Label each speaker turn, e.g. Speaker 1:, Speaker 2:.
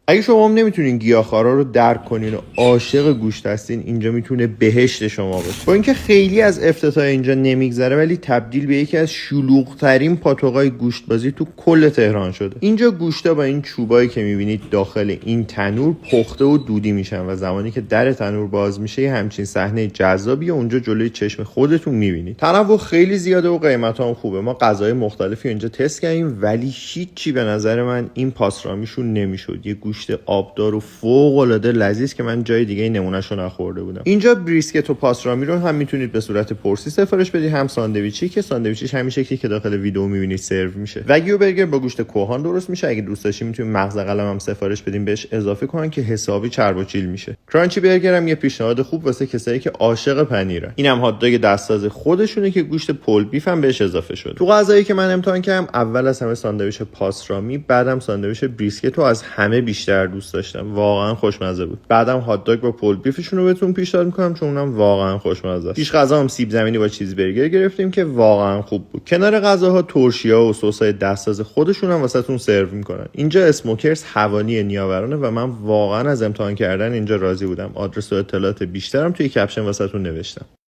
Speaker 1: اگه شما هم نمیتونین گیاهخوارا رو درک کنین و عاشق گوشت هستین، اینجا میتونه بهشت شما باشه. با اینکه خیلی از افتتاح اینجا نمیگذره، ولی تبدیل به یکی از شلوغ‌ترین پاتوقای گوشت بازی تو کل تهران شده. اینجا گوشتا با این چوبایی که میبینید داخل این تنور پخته و دودی میشن و زمانی که در تنور باز میشه یه همچین صحنه جذابی اونجا جلوی چشم خودتون میبینید. تنوع خیلی زیاده و قیمتا هم خوبه. ما غذای مختلفی اینجا تست کردیم ولی هیچی به نظر من این پاسرامیشون نمیشد. یه گوشت آبدار و فوق العاده لذیذ که من جای دیگه نمونهشو نخورده بودم. اینجا بریسکت و پاسرامی رو هم میتونید به صورت پرسی سفارش بدید، هم ساندویچی که ساندویچیش همین شکلی که داخل ویدیو میبینید سرو میشه. وگیو برگر با گوشت کوهان درست میشه. اگه دوست داشتید میتونید مغز قلم هم سفارش بدین بهش اضافه کنن که حسابی چرب و چیل میشه. کرانچی برگر هم یه پیشنهاد خوب واسه کسایی که عاشق پنیرن. اینم هات داگ دستساز خودشونه که گوشت پول بیف هم بهش اضافه شده. تو غذایی که من امتحان کردم اول از همه ساندویچ پاسرامی، بعدم ساندویچ بریسکت رو از همه بیشتر دوست داشتم. واقعا خوشمزه بود. بعدم هات داگ با پول بیفشون رو بهتون پیشنهاد میکنم چون اونم واقعا خوشمزه است. پیش غذا هم سیب زمینی با چیز برگر گرفتیم که واقعا خوب بود. کنار غذاها ترشیا و سسای دستساز خودشون هم واسهتون سرو میکنن. اینجا اسموکرز حوالی نیاورانه و من واقعا از امتحان کردن اینجا راضی بودم. آدرس و اطلاعات بیشترم توی کپشن واسهتون نوشتم.